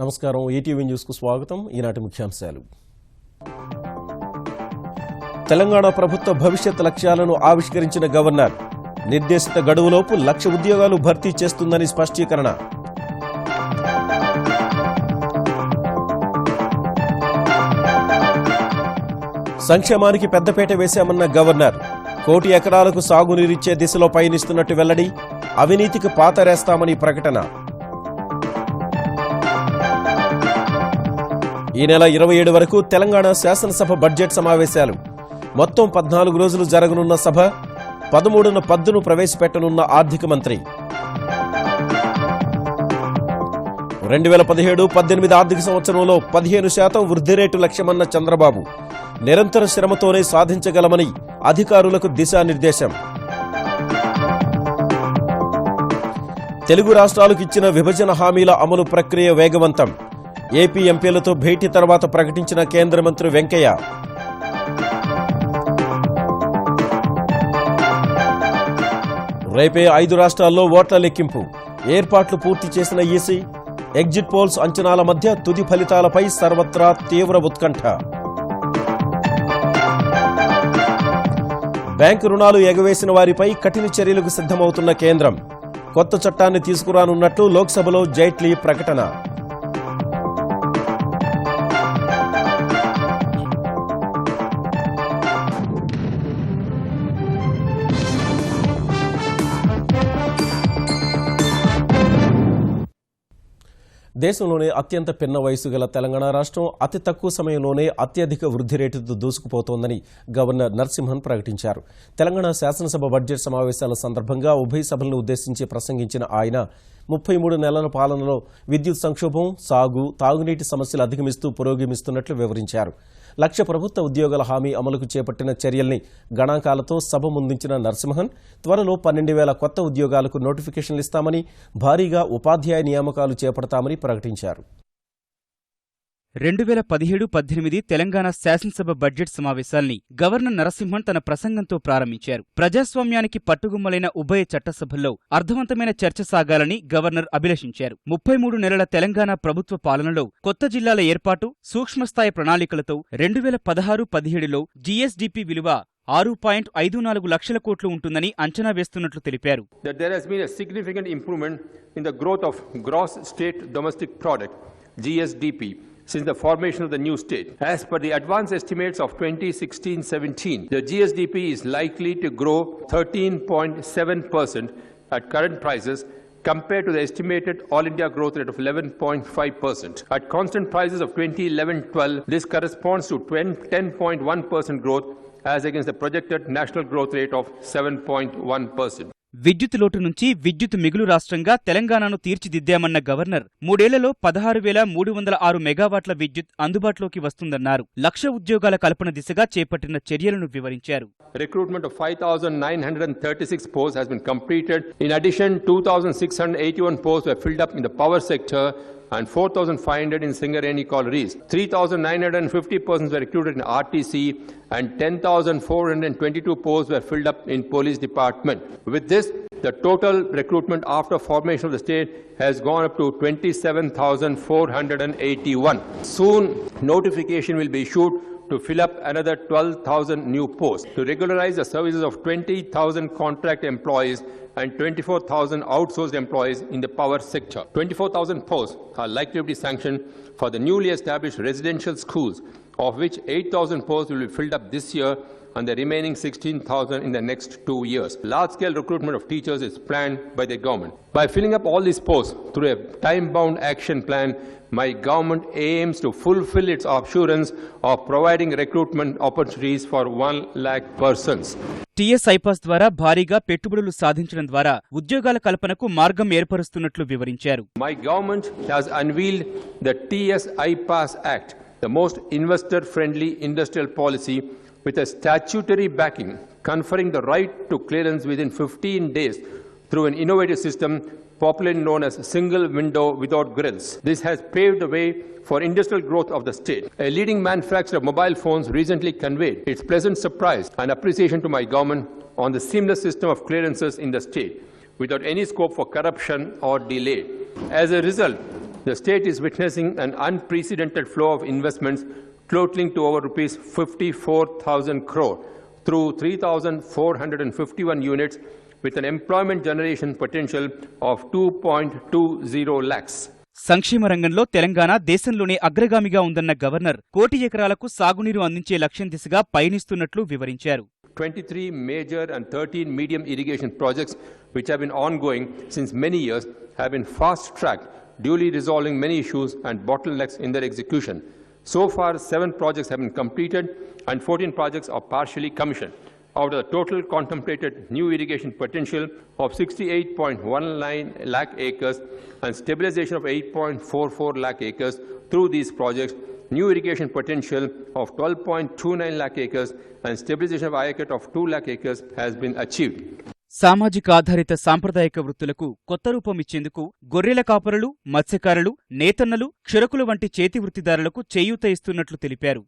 నమస్కారం ETV news కు స్వాగతం ఈనాటి ముఖ్యాంశాలు తెలంగాణ ప్రభుత్వ భవిష్యత్ లక్ష్యాలను ఆవిష్కరించిన గవర్నర్ నిర్దేశిత గడువులోపు 1,00,000 ఉద్యోగాలు భర్తీ చేస్తుందని స్పష్టీకరణ సంక్షేమానికి పెద్దపీట వేశామన్న గవర్నర్ 1 కోటి ఎకరాలకు సాగునీరిచ్చే దిశలో పయనిస్తున్నట్టు వెల్లడి అవినీతికి పాతరేస్తామని ప్రకటన ఈ నెల 27 వరకు తెలంగాణ శాసనసభ బడ్జెట్ సమావేశాలు మొత్తం 14 రోజులు జరగనున్న సభ 13న పద్దును ప్రవేశపెట్టనున్న ఆర్థిక మంత్రి 2017-18 ఆర్థిక సంవత్సరంలో 15% వృద్ధి రేటు లక్ష్యమన్న చంద్రబాబు నిరంతర శ్రమతోనే సాధించగలమని అధికారులకు దిశానిర్దేశం తెలుగు రాష్ట్రాలకు ఇచ్చిన విభజన హామీల అమలు ప్రక్రియ వేగవంతం ఏపీ ఎంపీలతో భేటీ తర్వాత ప్రకటించిన కేంద్ర మంత్రి వెంకయ్య రేపే 5 రాష్ట్రాల్లో ఓట్ల లెక్కింపు ఏర్పాట్లు పూర్తి చేసిన ఈసీ ఎగ్జిట్ పోల్స్ అంచనాల మధ్య తుది ఫలితాలపై సర్వత్రా తీవ్ర ఉత్కంఠ బ్యాంకు రుణాలు ఎగవేసిన వారిపై కఠిన చర్యలకు సిద్ధమవుతున్న కేంద్రం కొత్త చట్టాన్ని తీసుకురానున్నట్లు లోక్సభలో జైట్లీ ప్రకటన దేశంలోనే అత్యంత పిన్న వయసు గల తెలంగాణ రాష్ట్రం అతి తక్కువ సమయంలోనే అత్యధిక వృద్ధి రేటుతో దూసుకుపోతోందని గవర్నర్ నరసింహన్ ప్రకటించారు. తెలంగాణ శాసనసభ బడ్జెట్ సమావేశాల సందర్భంగా ఉభయ సభలను ఉద్దేశించి ప్రసంగించిన ఆయన 33 నెలల పాలనలో విద్యుత్ సంక్షోభం, సాగు, తాగునీటి సమస్యలు అధిగమిస్తూ పురోగమిస్తున్నట్లు వివరించారు. 1,00,000 ప్రభుత్వ ఉద్యోగాల హామీ అమలుకు చేపట్టిన చర్యల్ని గణాంకాలతో సభ ముందుంచిన నరసింహన్ త్వరలో 12,000 కొత్త ఉద్యోగాలకు నోటిఫికేషన్లు ఇస్తామని, భారీగా ఉపాధ్యాయ నియామకాలు చేపడతామని ప్రకటించారు. 2017-18 తెలంగాణ శాసనసభ బడ్జెట్ సమావేశాల్ని గవర్నర్ నరసింహన్ తన ప్రసంగంతో ప్రారంభించారు. ప్రజాస్వామ్యానికి పట్టుగుమ్మలైన ఉభయ చట్టసభల్లో అర్థవంతమైన చర్చ సాగాలని గవర్నర్ అభిలషించారు. 33 నెలల తెలంగాణ ప్రభుత్వ పాలనలో కొత్త జిల్లాల ఏర్పాటు, సూక్ష్మస్థాయి ప్రణాళికలతో 2016-17లో జీఎస్డీపీ విలువ 6.54 లక్షల కోట్లు ఉంటుందని అంచనా వేస్తున్నట్లు తెలిపారు. There has been a significant improvement in the growth of gross state domestic product (GSDP) since the formation of the new state. As per the advanced estimates of 2016-17, the GSDP is likely to grow 13.7% at current prices compared to the estimated all-India growth rate of 11.5%. At constant prices of 2011-12, this corresponds to 10.1% growth as against the projected national growth rate of 7.1%. విద్యుత్ లోటు నుంచి విద్యుత్ మిగులు రాష్ట్రంగా తెలంగాణను తీర్చిదిద్దామన్న governor 3 ఏళ్లలో 16,306 మెగావాట్ల విద్యుత్ అందుబాటులోకి వస్తుందన్నారు. 1,00,000 ఉద్యోగాల కల్పన దిశగా చేపట్టిన చర్యలను వివరించారు. Recruitment of 5,936 posts has been completed. In addition, 2,681 posts were filled up in the power sector and 4,500 in Singareni collieries. 3,950 persons were recruited in RTC and 10,422 posts were filled up in police department. With this, the total recruitment after formation of the state has gone up to 27,481. Soon, notification will be issued to fill up another 12,000 new posts. To regularize the services of 20,000 contract employees and 24,000 outsourced employees in the power sector. 24,000 posts are likely to be sanctioned for the newly established residential schools, of which 8,000 posts will be filled up this year and the remaining 16,000 in the next 2 years. Large-scale recruitment of teachers is planned by the government. By filling up all these posts through a time-bound action plan, my government aims to fulfill its assurance of providing recruitment opportunities for 1 lakh persons. TS iPASS ద్వారా భారీగా పెట్టుబడులు సాధించడం ద్వారా ఉద్యోగాల కల్పనకు మార్గం ఏర్పరుస్తున్నట్లు వివరించారు. My government has unveiled the TS IPAS Act, the most investor-friendly industrial policy with a statutory backing, conferring the right to clearance within 15 days through an innovative system popularly known as single window without grills. This has paved the way for industrial growth of the state. A leading manufacturer of mobile phones recently conveyed its pleasant surprise and appreciation to my government on the seamless system of clearances in the state without any scope for corruption or delay. As a result, the state is witnessing an unprecedented flow of investments totaling to over rupees 54,000 crore through 3,451 units with an employment generation potential of 2.20 lakhs. సంక్షేమ రంగంలో తెలంగాణ దేశంలోనే అగ్రగామిగా ఉందన్న governor 1 కోటి ఎకరాలకు సాగునీరు అందించే లక్ష్యం దిశగా పయనిస్తున్నట్లు వివరించారు. 23 major and 13 medium irrigation projects which have been ongoing since many years have been fast-tracked, duly resolving many issues and bottlenecks in their execution. So far, 7 projects have been completed and 14 projects are partially commissioned. Out of the total contemplated new irrigation potential of 68.19 lakh acres and stabilization of 8.44 lakh acres through these projects, new irrigation potential of 12.29 lakh acres and stabilization of IACAT of 2 lakh acres has been achieved. సామాజిక ఆధారిత సాంప్రదాయక వృత్తులకు కొత్త రూపం ఇచ్చేందుకు గొర్రెల కాపరులు, మత్స్యకారులు, నేతన్నలు, క్షురకులు వంటి చేతి వృత్తిదారులకు చేయూత ఇస్తున్నట్లు తెలిపారు.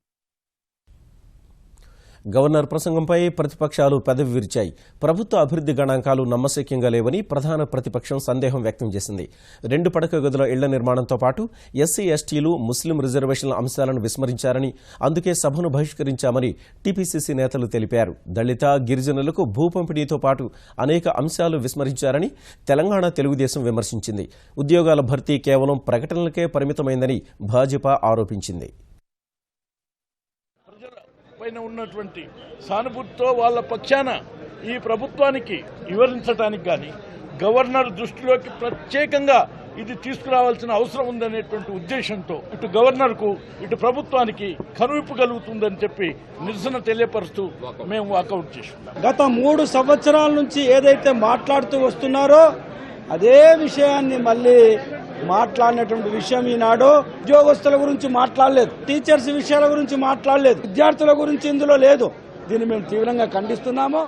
గవర్నర్ ప్రసంగంపై ప్రతిపక్షాలు పెదవి విరిచాయి. ప్రభుత్వ అభివృద్ధి గణాంకాలు నమ్మశక్యంగా లేవని ప్రధాన ప్రతిపక్షం సందేహం వ్యక్తం చేసింది. 2 పడక గదుల ఇళ్ల నిర్మాణంతో పాటు ఎస్సీ ఎస్టీలు, ముస్లిం రిజర్వేషన్ల అంశాలను విస్మరించారని, అందుకే సభను బహిష్కరించామని టీపీసీసీ నేతలు తెలిపారు. దళిత, గిరిజనులకు భూ పంపిణీతో పాటు అనేక అంశాలు విస్మరించారని తెలంగాణ తెలుగుదేశం విమర్శించింది. ఉద్యోగాల భర్తీ కేవలం ప్రకటనలకే పరిమితమైందని భాజపా ఆరోపించింది. పైన ఉన్నటువంటి సానుభూతితో వాళ్ళ పక్షాన ఈ ప్రభుత్వానికి వివరించడానికి కానీ గవర్నర్ దృష్టిలోకి ప్రత్యేకంగా ఇది తీసుకురావాల్సిన అవసరం ఉందనేటువంటి ఉద్దేశంతో ఇటు గవర్నర్కు ఇటు ప్రభుత్వానికి కనువిప్పు కలుగుతుందని చెప్పి నిరసన తెలియపరుస్తూ మేము వాకౌట్ చేస్తున్నాం. గత 3 సంవత్సరాల నుంచి ఏదైతే మాట్లాడుతూ వస్తున్నారో అదే విషయాన్ని మళ్ళీ మాట్లాడినటువంటి విషయం ఈనాడు ఉద్యోగస్తుల గురించి మాట్లాడలేదు, టీచర్స్ విషయాల గురించి మాట్లాడలేదు, విద్యార్థుల గురించి ఇందులో లేదు. దీన్ని మేము తీవ్రంగా ఖండిస్తున్నాము.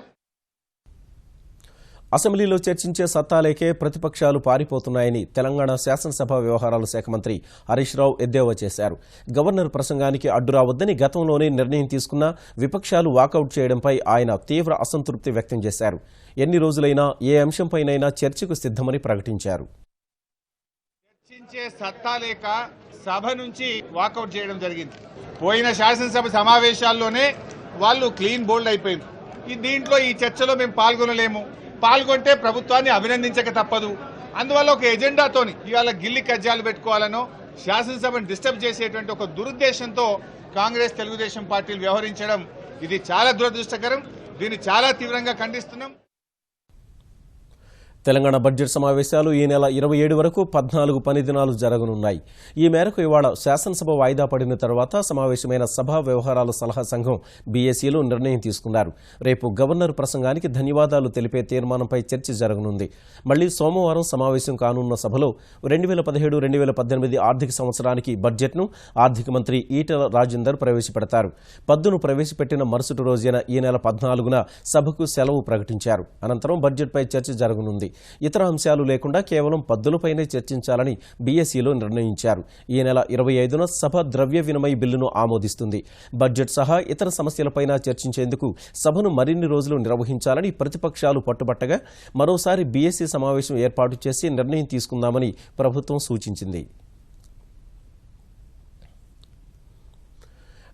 అసెంబ్లీలో చర్చించే సత్తాలేకే ప్రతిపక్షాలు పారిపోతున్నాయని తెలంగాణ శాసనసభ వ్యవహారాల శాఖ మంత్రి హరీష్ రావు ఎద్దేవా చేశారు. గవర్నర్ ప్రసంగానికి అడ్డురావద్దని గతంలోనే నిర్ణయం తీసుకున్న విపక్షాలు వాకౌట్ చేయడంపై ఆయన తీవ్ర అసంతృప్తి వ్యక్తం చేశారు. ఎన్ని రోజులైనా ఏ అంశంపైనైనా చర్చకు సిద్ధమని ప్రకటించారు. చర్చించే సత్తా లేక సభ నుంచి వాకౌట్ చేయడం జరిగింది. పోయిన శాసనసభ సమావేశాల్లోనే వాళ్ళు క్లీన్ బోల్డ్ అయిపోయింది. దీంట్లో ఈ చర్చలో మేము పాల్గొనలేము, పాల్గొంటే ప్రభుత్వాన్ని అభినందించక తప్పదు. అందువల్ల ఒక ఎజెండాతోని ఇవాళ గిల్లి కజ్జాలు పెట్టుకోవాలనో శాసనసభను డిస్టర్బ్ చేసేటువంటి ఒక దురుద్దేశంతో కాంగ్రెస్, తెలుగుదేశం పార్టీలు వ్యవహరించడం ఇది చాలా దురదృష్టకరం. దీన్ని చాలా తీవ్రంగా ఖండిస్తున్నాం. తెలంగాణ బడ్జెట్ సమావేశాలు ఈ నెల 27 వరకు 14 పని దినాలు జరగనున్నాయి. ఈ మేరకు ఇవాళ శాసనసభ వాయిదా పడిన తర్వాత సమావేశమైన సభా వ్యవహారాల సలహా సంఘం బీఏసీలు నిర్ణయం తీసుకున్నారు. రేపు గవర్నర్ ప్రసంగానికి ధన్యవాదాలు తెలిపే తీర్మానంపై చర్చ జరగనుంది. మళ్లీ సోమవారం సమావేశం కానున్న సభలో 2017-2018 ఆర్థిక సంవత్సరానికి బడ్జెట్ను ఆర్థిక మంత్రి ఈటెల రాజేందర్ ప్రవేశపెడతారు. పద్దును ప్రవేశపెట్టిన మరుసటి రోజైన ఈ నెల 14న సభకు సెలవు ప్రకటించారు. అనంతరం బడ్జెట్పై చర్చ జరగనుంది. ఇతర అంశాలు లేకుండా కేవలం పద్దులపైనే చర్చించాలని బీఎస్సీలో నిర్ణయించారు. ఈ నెల 25న సభ ద్రవ్య వినిమయ బిల్లును ఆమోదిస్తుంది. బడ్జెట్ సహా ఇతర సమస్యలపైన చర్చించేందుకు సభను మరిన్ని రోజులు నిర్వహించాలని ప్రతిపక్షాలు పట్టుబట్టగా మరోసారి బీఎస్సీ సమావేశం ఏర్పాటు చేసి నిర్ణయం తీసుకుందామని ప్రభుత్వం సూచించింది.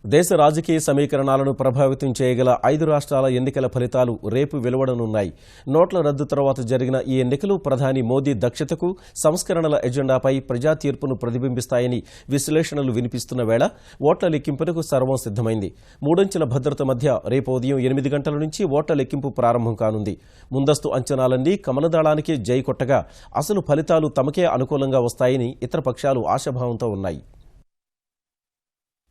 దేశ రాజకీయ సమీకరణాలను ప్రభావితం చేయగల 5 రాష్ట్రాల ఎన్నికల ఫలితాలు రేపు వెలువడనున్నాయి. నోట్ల రద్దు తర్వాత జరిగిన ఈ ఎన్నికలు ప్రధాని మోదీ దక్షతకు, సంస్కరణల ఎజెండాపై ప్రజా తీర్పును ప్రతిబింబిస్తాయని విశ్లేషణలు వినిపిస్తున్న వేళ ఓట్ల లెక్కింపునకు సర్వం సిద్ధమైంది. 3 అంచెల భద్రత మధ్య రేపు ఉదయం 8 గంటల నుంచి ఓట్ల లెక్కింపు ప్రారంభం కానుంది. ముందస్తు అంచనాలన్నీ కమలదళానికే జై కొట్టగా అసలు ఫలితాలు తమకే అనుకూలంగా వస్తాయని ఇతర పక్షాలు ఆశాభావంతో ఉన్నాయి.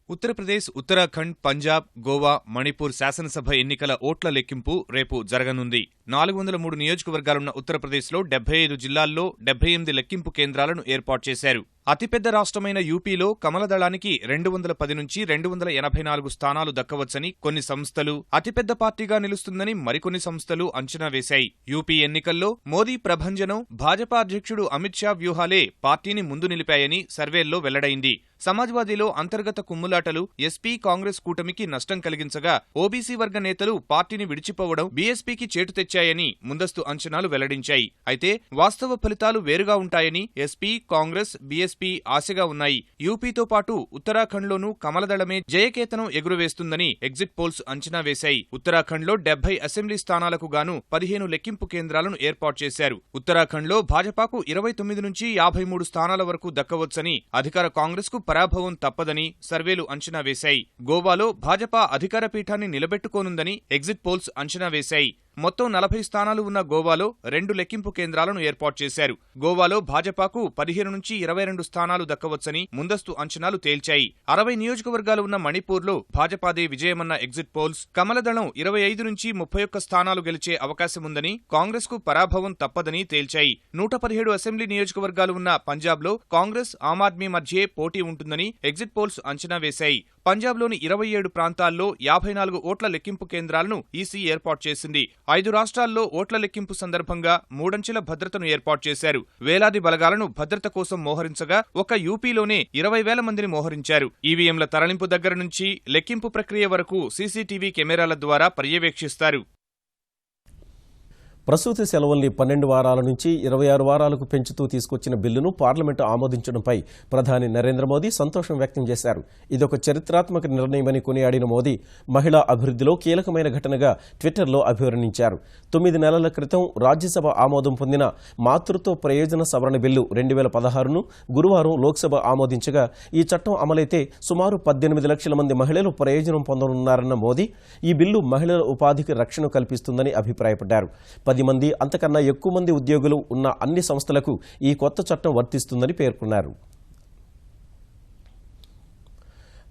ఉత్తరప్రదేశ్, ఉత్తరాఖండ్, పంజాబ్, గోవా, మణిపూర్ శాసనసభ ఎన్నికల ఓట్ల లెక్కింపు రేపు జరగనుంది. 403 నియోజకవర్గాలున్న ఉత్తరప్రదేశ్లో 75 జిల్లాల్లో 78 లెక్కింపు కేంద్రాలను ఏర్పాటు చేశారు. అతిపెద్ద రాష్ట్రమైన యూపీలో కమలదళానికి 210 నుంచి 284 స్థానాలు దక్కవచ్చని కొన్ని సంస్థలు, అతిపెద్ద పార్టీగా నిలుస్తుందని మరికొన్ని సంస్థలు అంచనా వేశాయి. యూపీ ఎన్నికల్లో మోదీ ప్రభంజనం, భాజపా అధ్యక్షుడు అమిత్ షా వ్యూహాలే పార్టీని ముందు నిలిపాయని సర్వేల్లో వెల్లడైంది. సమాజ్వాదీలో అంతర్గత కుమ్ములాటలు ఎస్పీ, కాంగ్రెస్ కూటమికి నష్టం కలిగించగా ఓబీసీ వర్గ నేతలు పార్టీని విడిచిపోవడం బీఎస్పీకి చేటు తెచ్చాయని ముందస్తు అంచనాలు వెల్లడించాయి. అయితే వాస్తవ ఫలితాలు వేరుగా ఉంటాయని ఎస్పీ, కాంగ్రెస్, బీఎస్పీ బీఎస్పీ ఆశగా ఉన్నాయి. యూపీతో పాటు ఉత్తరాఖండ్లోనూ కమలదళమే జయకేతనం ఎగురవేస్తుందని ఎగ్జిట్ పోల్స్ అంచనా వేశాయి. ఉత్తరాఖండ్లో 70 అసెంబ్లీ స్థానాలకు గాను 15 లెక్కింపు కేంద్రాలను ఏర్పాటు చేశారు. ఉత్తరాఖండ్లో భాజపాకు 29 నుంచి 53 స్థానాల వరకు దక్కవచ్చని, అధికార కాంగ్రెస్కు పరాభవం తప్పదని సర్వేలు అంచనా వేశాయి. గోవాలో భాజపా అధికార పీఠాన్ని నిలబెట్టుకోనుందని ఎగ్జిట్ పోల్స్ అంచనా వేశాయి. మొత్తం 40 స్థానాలు ఉన్న గోవాలో 2 లెక్కింపు కేంద్రాలను ఏర్పాటు చేశారు. గోవాలో భాజపాకు 15 నుంచి 22 స్థానాలు దక్కవచ్చని ముందస్తు అంచనాలు తేల్చాయి. 60 నియోజకవర్గాలు ఉన్న మణిపూర్లో భాజపాదే విజయమన్న ఎగ్జిట్ పోల్స్ కమలదళం 25 నుంచి 31 స్థానాలు గెలిచే అవకాశముందని, కాంగ్రెస్కు పరాభవం తప్పదని తేల్చాయి. 117 అసెంబ్లీ నియోజకవర్గాలు ఉన్న పంజాబ్లో కాంగ్రెస్, ఆమ్ ఆద్మీ మధ్యే పోటీ ఉంటుందని ఎగ్జిట్ పోల్స్ అంచనా వేశాయి. పంజాబ్లోని 27 ప్రాంతాల్లో 54 ఓట్ల లెక్కింపు కేంద్రాలను ఈసీ ఏర్పాటు చేసింది. 5 రాష్ట్రాల్లో ఓట్ల లెక్కింపు సందర్భంగా 3 అంచెల భద్రతను ఏర్పాటు చేశారు. వేలాది బలగాలను భద్రత కోసం మోహరించగా ఒక్క యూపీలోనే 20,000 మందిని మోహరించారు. ఈవీఎంల తరలింపు దగ్గర నుంచి లెక్కింపు ప్రక్రియ వరకు సీసీటీవీ కెమెరాల ద్వారా పర్యవేక్షిస్తారు. ప్రసూతి సెలవుల్ని 12 వారాల నుంచి 26 వారాలకు పెంచుతూ తీసుకొచ్చిన బిల్లును పార్లమెంటు ఆమోదించడంపై ప్రధాని నరేంద్ర మోదీ సంతోషం వ్యక్తం చేశారు. ఇదొక చరిత్రాత్మక నిర్ణయమని కొనియాడిన మోదీ మహిళా అభివృద్ధిలో కీలకమైన ఘటనగా ట్విట్టర్లో అభివర్ణించారు. 9 నెలల క్రితం రాజ్యసభ ఆమోదం పొందిన మాతృత్వ ప్రయోజన సవరణ బిల్లు 2016ను గురువారం లోక్సభ ఆమోదించగా ఈ చట్టం అమలైతే సుమారు 18 లక్షల మంది మహిళలు ప్రయోజనం పొందనున్నారన్న మోదీ ఈ బిల్లు మహిళల ఉపాధికి రక్షణ కల్పిస్తుందని అభిప్రాయపడ్డారు. 10 మంది అంతకన్నా ఎక్కువ మంది ఉద్యోగులు ఉన్న అన్ని సంస్థలకు ఈ కొత్త చట్టం వర్తిస్తుందని పేర్కొన్నారు.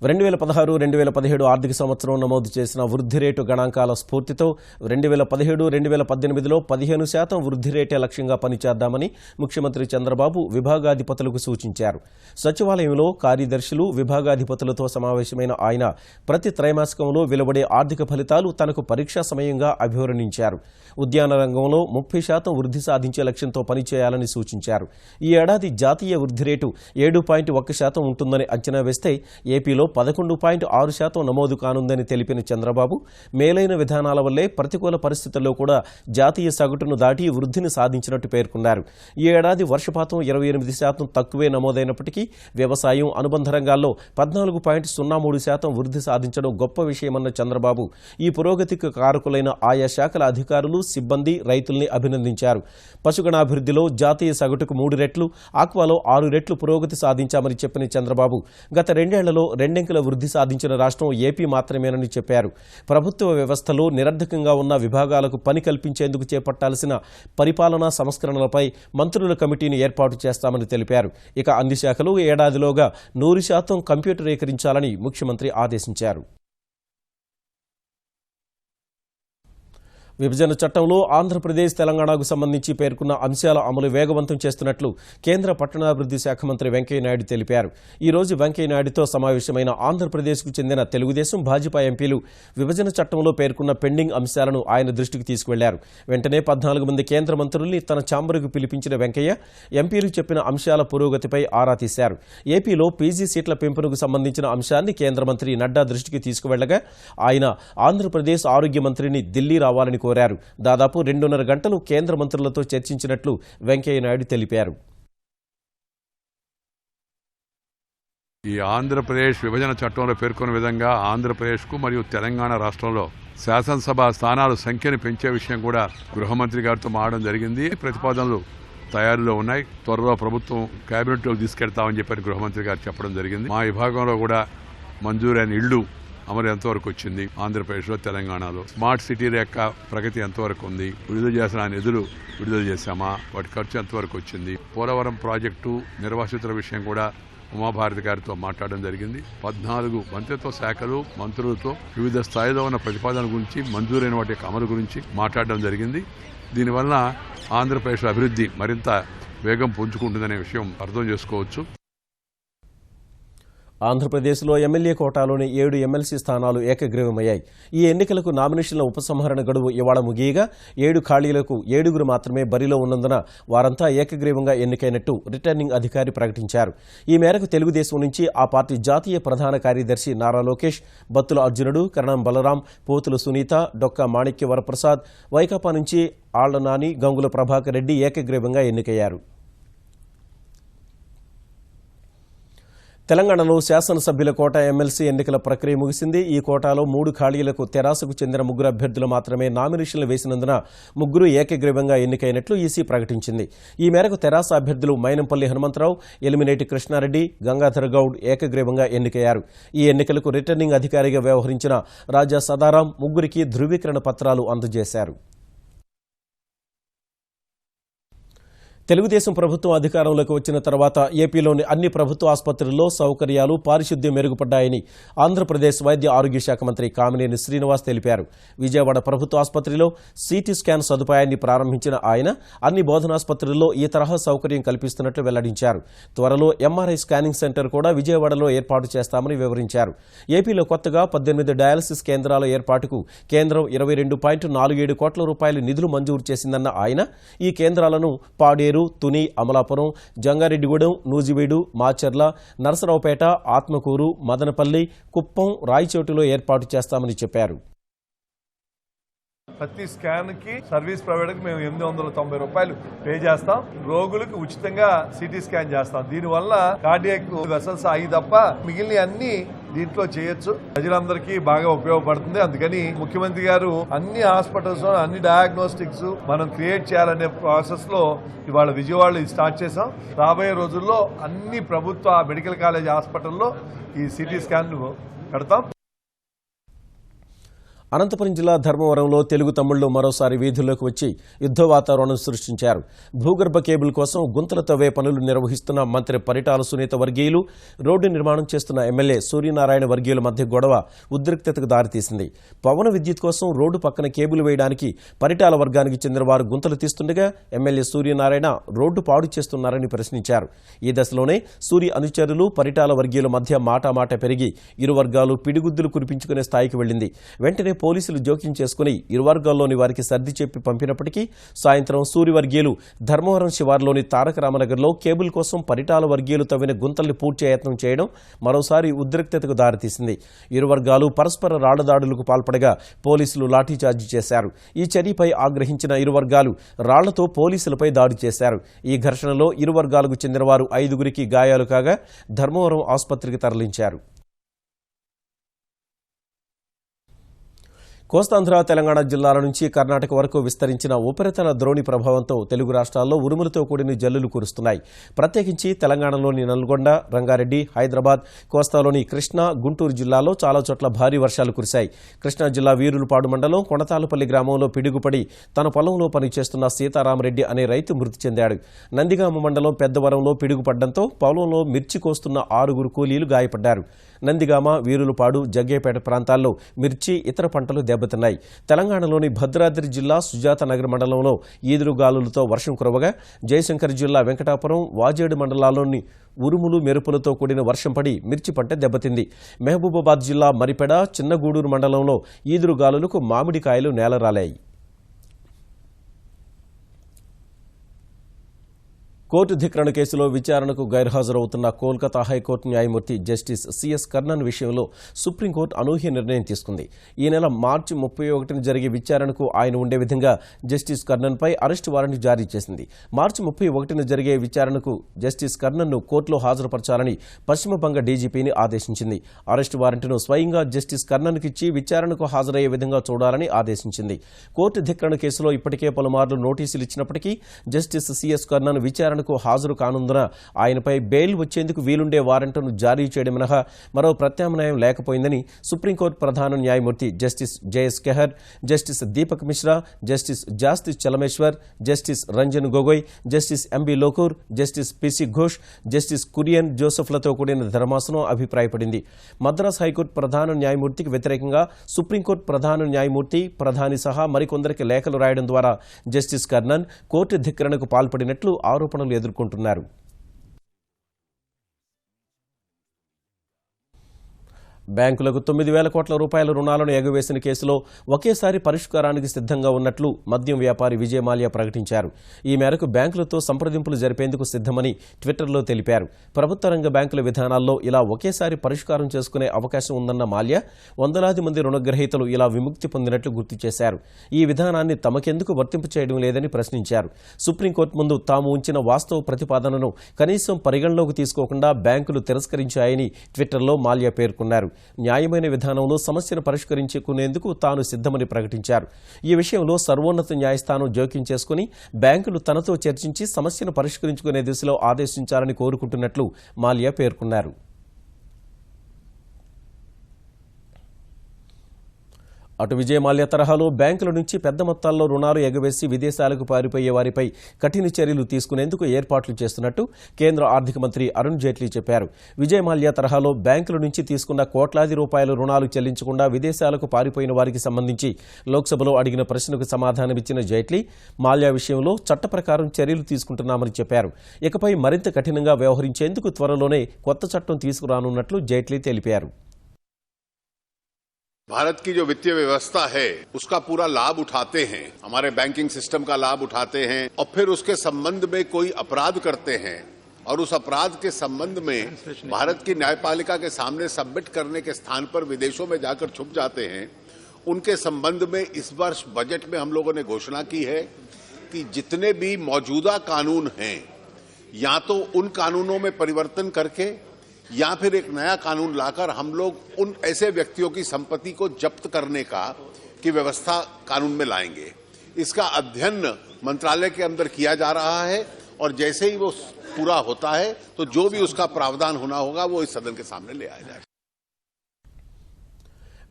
2016-2017 ఆర్థిక సంవత్సరం నమోదు చేసిన వృద్ధి రేటు గణాంకాల స్ఫూర్తితో 2017-2018లో 15% వృద్ధి రేటే లక్ష్యంగా పనిచేద్దామని ముఖ్యమంత్రి చంద్రబాబు విభాగాధిపతులకు సూచించారు. సచివాలయంలో కార్యదర్శులు, విభాగాధిపతులతో సమావేశమైన ఆయన ప్రతి త్రైమాసికంలో వెలువడే ఆర్థిక ఫలితాలు తనకు పరీక్షా సమయంగా అభివర్ణించారు. ఉద్యాన రంగంలో 30% వృద్ధి సాధించే లక్ష్యంతో పనిచేయాలని సూచించారు. ఈ ఏడాది జాతీయ వృద్ధి రేటు 7.1% ఉంటుందని అంచనా వేస్తే ఏపీలో 11.6% నమోదు కానుందని తెలిపిన చంద్రబాబు మేలైన విధానాల వల్లే ప్రతికూల పరిస్థితుల్లో కూడా జాతీయ సగటును దాటి వృద్ధిని సాధించినట్టు పేర్కొన్నారు. ఈ ఏడాది వర్షపాతం 28% తక్కువే నమోదైనప్పటికీ వ్యవసాయం, అనుబంధ రంగాల్లో 14.03% వృద్ధి సాధించడం గొప్ప విషయమన్న చంద్రబాబు ఈ పురోగతికి కారకులైన ఆయా శాఖల అధికారులు, సిబ్బంది, రైతుల్ని అభినందించారు. పశుగణాభివృద్ధిలో జాతీయ సగటుకు 3 రెట్లు, ఆక్వాలో 6 రెట్లు పురోగతి సాధించామని చెప్పిన చంద్రబాబు గత 2 ఏళ్లలో 2 అంకెల వృద్ధి సాధించిన రాష్ట్రం ఏపీ మాత్రమేనని చెప్పారు. ప్రభుత్వ వ్యవస్థలో నిరర్ధకంగా ఉన్న విభాగాలకు పని కల్పించేందుకు చేపట్టాల్సిన పరిపాలనా సంస్కరణలపై మంత్రుల కమిటీని ఏర్పాటు చేస్తామని తెలిపారు. ఇక అన్ని శాఖలు ఏడాదిలోగా 100% కంప్యూటరీకరించాలని ముఖ్యమంత్రి ఆదేశించారు. విభజన చట్టంలో ఆంధ్రప్రదేశ్, తెలంగాణకు సంబంధించి పేర్కొన్న అంశాల అమలు వేగవంతం చేస్తున్నట్లు కేంద్ర పట్టణాభివృద్ధి శాఖ మంత్రి వెంకయ్యనాయుడు తెలిపారు. ఈ రోజు వెంకయ్యనాయుడుతో సమావేశమైన ఆంధ్రప్రదేశ్కు చెందిన తెలుగుదేశం, భాజపా ఎంపీలు విభజన చట్టంలో పేర్కొన్న పెండింగ్ అంశాలను ఆయన దృష్టికి తీసుకువెళ్లారు. వెంటనే 14 మంది కేంద్ర మంత్రుల్ని తన ఛాంబరుకు పిలిపించిన వెంకయ్య ఎంపీలు చెప్పిన అంశాల పురోగతిపై ఆరా తీశారు. ఏపీలో పీజీ సీట్ల పెంపునకు సంబంధించిన అంశాన్ని కేంద్ర మంత్రి నడ్డా దృష్టికి తీసుకువెళ్లగా ఆయన ఆంధ్రప్రదేశ్ ఆరోగ్య మంత్రిని ఢిల్లీ రావాలని కోరారు. దాదాపు 2.5 గంటలు కేంద్ర మంత్రులతో చర్చించినట్లు వెంకయ్యనాయుడు తెలిపారు. ఈ ఆంధ్రప్రదేశ్ విభజన చట్టంలో పేర్కొన్న విధంగా ఆంధ్రప్రదేశ్కు మరియు తెలంగాణ రాష్ట్రంలో శాసనసభ స్థానాల సంఖ్యను పెంచే విషయం కూడా గృహమంత్రి గారితో మాట్లాడడం జరిగింది. ప్రతిపాదనలు తయారీలో ఉన్నాయి. త్వరలో ప్రభుత్వం కేబినెట్లోకి తీసుకెళ్తామని చెప్పని గృహమంత్రి గారు చెప్పడం జరిగింది. మా విభాగంలో కూడా మంజూరైన ఇళ్లు అమలు ఎంతవరకు వచ్చింది, ఆంధ్రప్రదేశ్లో, తెలంగాణలో స్మార్ట్ సిటీల యొక్క ప్రగతి ఎంతవరకు ఉంది, విడుదల చేసిన నిధులు విడుదల చేశామా, వాటి ఖర్చు ఎంతవరకు వచ్చింది, పోలవరం ప్రాజెక్టు నిర్వాసితుల విషయం కూడా ఉమాభారతి గారితో మాట్లాడడం జరిగింది. 14 మంత్రిత్వ శాఖలు, మంత్రులతో వివిధ స్థాయిలో ఉన్న ప్రతిపాదనల గురించి, మంజూరైన వాటి యొక్క అమలు గురించి మాట్లాడడం జరిగింది. దీనివల్ల ఆంధ్రప్రదేశ్ అభివృద్ధి మరింత వేగం పుంజుకుంటుందనే విషయం అర్థం చేసుకోవచ్చు. ఆంధ్రప్రదేశ్లో ఎమ్మెల్యే కోటాలోని 7 ఎమ్మెల్సీ స్థానాలు ఏకగ్రీవమయ్యాయి. ఈ ఎన్నికలకు నామినేషన్ల ఉపసంహరణ గడువు ఇవాళ ముగియగా 7 ఖాళీలకు 7 మాత్రమే బరిలో ఉన్నందున వారంతా ఏకగ్రీవంగా ఎన్నికైనట్టు రిటర్నింగ్ అధికారి ప్రకటించారు. ఈ మేరకు తెలుగుదేశం నుంచి ఆ పార్టీ జాతీయ ప్రధాన కార్యదర్శి నారా లోకేష్, బత్తుల అర్జునుడు, కరణం బలరాం, పోతుల సునీత, డొక్కా మాణిక్య వరప్రసాద్, వైకాపా నుంచి ఆళ్ల నాని, గంగుల ప్రభాకర్ రెడ్డి ఏకగ్రీవంగా ఎన్నికయ్యారు. తెలంగాణలో శాసనసభ్యుల కోట ఎమ్మెల్సీ ఎన్నికల ప్రక్రియ ముగిసింది. ఈ కోటాలో 3 ఖాళీలకు తెరాసకు చెందిన 3 అభ్యర్థులు మాత్రమే నామినేషన్లు వేసినందున 3 ఏకగ్రీవంగా ఎన్నికైనట్లు ఈసీ ప్రకటించింది. ఈ మేరకు తెరాస అభ్యర్థులు మైనంపల్లి హనుమంతరావు, ఎలిమినేటి కృష్ణారెడ్డి, గంగాధర గౌడ్ ఏకగ్రీవంగా ఎన్నికయ్యారు. ఈ ఎన్నికలకు రిటర్నింగ్ అధికారిగా వ్యవహరించిన రాజా సదారాం 3కి ధృవీకరణ పత్రాలు అందజేశారు. తెలుగుదేశం ప్రభుత్వం అధికారంలోకి వచ్చిన తర్వాత ఏపీలోని అన్ని ప్రభుత్వ ఆసుపత్రుల్లో సౌకర్యాలు, పారిశుద్ధ్యం మెరుగుపడ్డాయని ఆంధ్రప్రదేశ్ వైద్య ఆరోగ్య శాఖ మంత్రి కామినేని శ్రీనివాస్ తెలిపారు. విజయవాడ ప్రభుత్వ ఆసుపత్రిలో సిటీ స్కాన్ సదుపాయాన్ని ప్రారంభించిన ఆయన అన్ని బోధనాసుపత్రుల్లో ఈ తరహా సౌకర్యం కల్పిస్తున్నట్లు వెల్లడించారు. త్వరలో ఎంఆర్ఐ స్కానింగ్ సెంటర్ కూడా విజయవాడలో ఏర్పాటు చేస్తామని వివరించారు. ఏపీలో కొత్తగా 18 డయాలసిస్ కేంద్రాల ఏర్పాటుకు కేంద్రం 22.47 కోట్ల రూపాయల నిధులు మంజూరు చేసిందన్న ఆయన ఈ కేంద్రాలను పాడేరు, తుని, అమలాపురం, జంగారెడ్డిగూడెం, నూజివీడు, మాచర్ల, నరసరావుపేట, ఆత్మకూరు, మదనపల్లి, కుప్పం, రాయచోటిలో ఏర్పాటు చేస్తామని చెప్పారు. ప్రతి స్కాన్ కి సర్వీస్ ప్రొవైడర్ కి మేము 890 రూపాయలు పే చేస్తాం. రోగులకు ఉచితంగా సిటీ స్కాన్ చేస్తాం. దీనివల్ల కార్డియాక్ వెసల్స్ అయి తప్ప మిగిలిన అన్ని దీంట్లో చేయొచ్చు. ప్రజలందరికీ బాగా ఉపయోగపడుతుంది. అందుకని ముఖ్యమంత్రి గారు అన్ని హాస్పిటల్స్ లో అన్ని డయాగ్నోస్టిక్స్ మనం క్రియేట్ చేయాలనే ప్రాసెస్ లో ఇవాళ విజయవాడలో స్టార్ట్ చేసాం. రాబోయే రోజుల్లో అన్ని ప్రభుత్వ మెడికల్ కాలేజ్ హాస్పిటల్లో ఈ సిటీ స్కాన్ పెడతాం. అనంతపురం జిల్లా ధర్మవరంలో తెలుగు తమ్ముళ్లు మరోసారి వీధుల్లోకి వచ్చి యుద్ధ వాతావరణం సృష్టించారు. భూగర్భ కేబుల్ కోసం గుంతలు తవ్వే పనులు నిర్వహిస్తున్న మంత్రి పరిటాల సునీత వర్గీయులు, రోడ్డు నిర్మాణం చేస్తున్న ఎమ్మెల్యే సూర్యనారాయణ వర్గీయుల మధ్య గొడవ ఉద్రిక్తతకు దారితీసింది. పవన విద్యుత్ కోసం రోడ్డు పక్కన కేబుల్ వేయడానికి పరిటాల వర్గానికి చెందిన వారు గుంతలు తీస్తుండగా ఎమ్మెల్యే సూర్యనారాయణ రోడ్డు పాడు చేస్తున్నారని ప్రశ్నించారు. ఈ దశలోనే సూర్య అనుచరులు, పరిటాల వర్గీయుల మధ్య మాటామాట పెరిగి ఇరు వర్గాలు పిడిగుద్దులు కురిపించుకునే స్థాయికి వెళ్లింది. వెంటనే పోలీసులు జోక్యం చేసుకుని ఇరు వర్గాల్లోని వారికి సర్ది చెప్పి పంపినప్పటికీ సాయంత్రం సూర్యవర్గీయులు ధర్మవరం శివార్లోని తారక రామనగర్లో కేబుల్ కోసం పరిటాల వర్గీయులు తవ్విన గుంతల్ని పూడ్చే యత్నం చేయడం మరోసారి ఉద్రిక్తతకు దారితీసింది. ఇరు వర్గాలు పరస్పర రాళ్లదాడులకు పాల్పడగా పోలీసులు లాఠీచార్జి చేశారు. ఈ చర్యపై ఆగ్రహించిన ఇరు వర్గాలు రాళ్లతో పోలీసులపై దాడి చేశారు. ఈ ఘర్షణలో ఇరు వర్గాలకు చెందిన వారు 5గురికి గాయాలు కాగా ధర్మవరం ఆసుపత్రికి తరలించారు. కోస్తాంధ్ర, తెలంగాణ జిల్లాల నుంచి కర్ణాటక వరకు విస్తరించిన ఉపరితల ద్రోణి ప్రభావంతో తెలుగు రాష్ట్రాల్లో ఉరుములతో కూడిన జల్లులు కురుస్తున్నాయి. ప్రత్యేకించి తెలంగాణలోని నల్గొండ, రంగారెడ్డి, హైదరాబాద్, కోస్తాలోని కృష్ణా, గుంటూరు జిల్లాల్లో చాలా చోట్ల భారీ వర్షాలు కురిశాయి. కృష్ణా జిల్లా వీరులపాడు మండలం కొణతాలపల్లి గ్రామంలో పిడుగుపడి తన పొలంలో పనిచేస్తున్న సీతారామరెడ్డి అనే రైతు మృతి చెందాడు. నందిగామ మండలం పెద్దవరంలో పిడుగుపడ్డంతో పొలంలో మిర్చి కోస్తున్న 6 కూలీలు గాయపడ్డారు. నందిగామ, వీరులపాడు, జగ్గేపేట ప్రాంతాల్లో మిర్చి, ఇతర పంటలు దెబ్బతిన్నాయి. తెలంగాణలోని భద్రాద్రి జిల్లా సుజాత నగర్ మండలంలో ఈదురుగాలులతో వర్షం కురవగా జయశంకర్ జిల్లా వెంకటాపురం, వాజేడు మండలాల్లోని ఉరుములు, మెరుపులతో కూడిన వర్షం పడి మిర్చి పంట దెబ్బతింది. మహబూబాబాద్ జిల్లా మరిపెడ, చిన్నగూడూరు మండలంలో ఈదురుగాలులకు మామిడికాయలు నేలరాలాయి. కోర్టు ధిక్కరణ కేసులో విచారణకు గైర్హాజరవుతున్న కోల్కతా హైకోర్టు న్యాయమూర్తి జస్టిస్ సిఎస్ కర్ణన్ విషయంలో సుప్రీంకోర్టు అనూహ్య నిర్ణయం తీసుకుంది. ఈ నెల మార్చి 31న జరిగే విచారణకు ఆయన ఉండే విధంగా జస్టిస్ కర్ణన్పై అరెస్టు వారెంట్ జారీ చేసింది. మార్చి 31న జరిగే విచారణకు జస్టిస్ కర్ణన్ను కోర్టులో హాజరుపరచాలని పశ్చిమ బంగ డీజీపీని ఆదేశించింది. అరెస్టు వారెంట్ను స్వయంగా జస్టిస్ కర్ణన్కిచ్చి విచారణకు హాజరయ్యే విధంగా చూడాలని ఆదేశించింది. కోర్టు ధిక్కరణ కేసులో ఇప్పటికే పలుమార్లు నోటీసులు ఇచ్చినప్పటికీ జస్టిస్ సిఎస్ కర్ణన్ విచారణ హాజరు కానుందున ఆయనపై బెయిల్ వచ్చేందుకు వీలుండే వారెంట్ను జారీ చేయడం మినహా మరో ప్రత్యామ్నాయం లేకపోయిందని సుప్రీంకోర్టు ప్రధాన న్యాయమూర్తి justice J S Kehar, justice Deepak Mishra, justice Jasti Chelameswar, justice Ranjan Gogoi, justice M B Lokur, justice P C Ghosh, justice Kurian జోసెఫ్లతో కూడిన ధర్మాసనం అభిప్రాయపడింది. మద్రాస్ హైకోర్టు ప్రధాన న్యాయమూర్తికి వ్యతిరేకంగా సుప్రీంకోర్టు ప్రధాన న్యాయమూర్తి, ప్రధాని సహా మరికొందరికి లేఖలు రాయడం ద్వారా జస్టిస్ కర్ణన్ కోర్టు ధిక్కరణకు పాల్పడినట్లు ఆరోపణలు ఎదుర్కొంటున్నారు. బ్యాంకులకు 9,000 కోట్ల రూపాయల రుణాలను ఎగవేసిన కేసులో ఒకేసారి పరిష్కారానికి సిద్ధంగా ఉన్నట్లు మద్యం వ్యాపారి విజయ్ మాల్యా ప్రకటించారు. ఈ మేరకు బ్యాంకులతో సంప్రదింపులు జరిపేందుకు సిద్ధమని ట్విట్టర్లో తెలిపారు. ప్రభుత్వ రంగ బ్యాంకుల విధానాల్లో ఇలా ఒకేసారి పరిష్కారం చేసుకునే అవకాశం ఉందన్న మాల్యా, వందలాది మంది రుణగ్రహీతలు ఇలా విముక్తి పొందినట్లు గుర్తు చేశారు. ఈ విధానాన్ని తమకెందుకు వర్తింపు చేయడం లేదని ప్రశ్నించారు. సుప్రీంకోర్టు ముందు తాము ఉంచిన వాస్తవ ప్రతిపాదనను కనీసం పరిగణలోకి తీసుకోకుండా బ్యాంకులు తిరస్కరించాయని ట్విట్టర్లో మాల్యా పేర్కొన్నారు. న్యాయమైన విధానంలో సమస్యను పరిష్కరించుకునేందుకు తాను సిద్ధమని ప్రకటించారు. ఈ విషయంలో సర్వోన్నత న్యాయస్థానం జోక్యం చేసుకుని బ్యాంకులు తనతో చర్చించి సమస్యను పరిష్కరించుకునే దిశలో ఆదేశించాలని కోరుకుంటున్నట్లు మాల్యా పేర్కొన్నారు. అటు విజయ్ మాల్యా తరహాలో బ్యాంకుల నుంచి పెద్ద మొత్తాల్లో రుణాలు ఎగవేసి విదేశాలకు పారిపోయే వారిపై కఠిన చర్యలు తీసుకునేందుకు ఏర్పాట్లు చేస్తున్నట్టు కేంద్ర ఆర్థిక మంత్రి అరుణ్ జైట్లీ చెప్పారు. విజయ్ మాల్యా తరహాలో బ్యాంకుల నుంచి తీసుకున్న కోట్లాది రూపాయల రుణాలు చెల్లించకుండా విదేశాలకు పారిపోయిన వారికి సంబంధించి లోక్సభలో అడిగిన ప్రశ్నకు సమాధానమిచ్చిన జైట్లీ, మాల్యా విషయంలో చట్ట ప్రకారం చర్యలు తీసుకుంటున్నామని చెప్పారు. ఇకపై మరింత కఠినంగా వ్యవహరించేందుకు త్వరలోనే కొత్త చట్టం తీసుకురానున్నట్లు జైట్లీ తెలిపారు. भारत की जो वित्तीय व्यवस्था है उसका पूरा लाभ उठाते हैं, हमारे बैंकिंग सिस्टम का लाभ उठाते हैं और फिर उसके संबंध में कोई अपराध करते हैं और उस अपराध के संबंध में भारत की न्यायपालिका के सामने सबमिट करने के स्थान पर विदेशों में जाकर छुप जाते हैं, उनके संबंध में इस वर्ष बजट में हम लोगों ने घोषणा की है कि जितने भी मौजूदा कानून हैं या तो उन कानूनों में परिवर्तन करके या फिर एक नया कानून लाकर हम लोग उन ऐसे व्यक्तियों की संपत्ति को जब्त करने की व्यवस्था कानून में लाएंगे. इसका अध्ययन मंत्रालय के अंदर किया जा रहा है और जैसे ही वो पूरा होता है तो जो भी उसका प्रावधान होना होगा वो इस सदन के सामने ले आया जाएगा.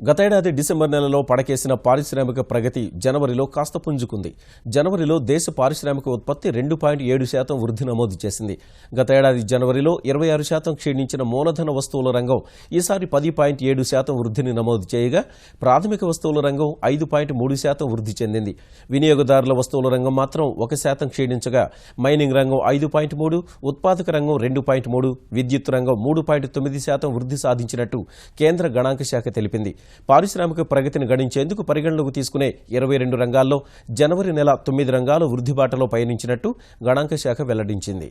గతేడాది డిసెంబర్ నెలలో పడకేసిన పారిశ్రామిక ప్రగతి జనవరిలో కాస్త పుంజుకుంది. జనవరిలో దేశ పారిశ్రామిక ఉత్పత్తి 2.7% వృద్ధి నమోదు చేసింది. గతేడాది జనవరిలో 26% క్షీణించిన మూలధన వస్తువుల రంగం ఈసారి 10.7% వృద్ధిని నమోదు చేయగా, ప్రాథమిక వస్తువుల రంగం 5.3% వృద్ధి చెందింది. వినియోగదారుల వస్తువుల రంగం మాత్రం 1% క్షీణించగా, మైనింగ్ రంగం 5.3%, ఉత్పాదక రంగం 2.3%, విద్యుత్ రంగం 3.9% వృద్ధి సాధించినట్టు కేంద్ర గణాంక శాఖ తెలిపింది. పారిశ్రామిక ప్రగతిని గణించేందుకు పరిగణలోకి తీసుకునే 22 రంగాల్లో జనవరి నెల 9 రంగాలు వృద్ధి బాటలో పయనించినట్టు గణాంక శాఖ వెల్లడించింది.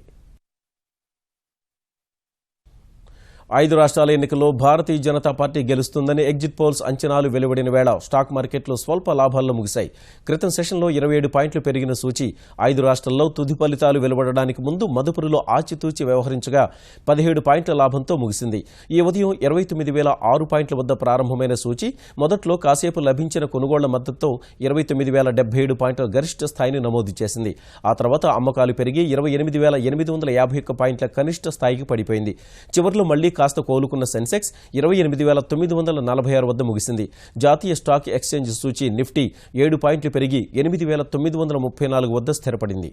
5 రాష్ట్రాల ఎన్నికల్లో భారతీయ జనతా పార్టీ గెలుస్తుందని ఎగ్జిట్ పోల్స్ అంచనాలు వెలువడిన వేళ స్టాక్ మార్కెట్లు స్వల్ప లాభాల్లో ముగిశాయి. క్రితం సెషన్లో 27 పాయింట్లు పెరిగిన సూచి 5 రాష్ట్రాల్లో తుది ఫలితాలు వెలువడడానికి ముందు మదుపురులో ఆచితూచి వ్యవహరించగా 17 పాయింట్ల లాభంతో ముగిసింది. ఈ ఉదయం 29,006 పాయింట్ల వద్ద ప్రారంభమైన సూచి మొదట్లో కాసేపు లభించిన కొనుగోళ్ల మద్దతుతో 29,077 పాయింట్ల గరిష్ట స్థాయిని నమోదు చేసింది. ఆ తర్వాత అమ్మకాలు పెరిగి 28,851 పాయింట్ల కనిష్ట స్థాయికి పడిపోయింది. చివరిలో మళ్లీ కాస్త కోలుకున్న సెన్సెక్స్ 28,946 వద్ద ముగిసింది. జాతీయ స్టాక్ ఎక్స్చేంజ్ సూచి నిఫ్టీ 7 పాయింట్లు పెరిగి 8,934 వద్ద స్థిరపడింది.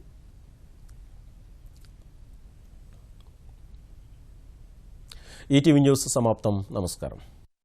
ఈటీవీ న్యూస్ సమాప్తం. నమస్కారం.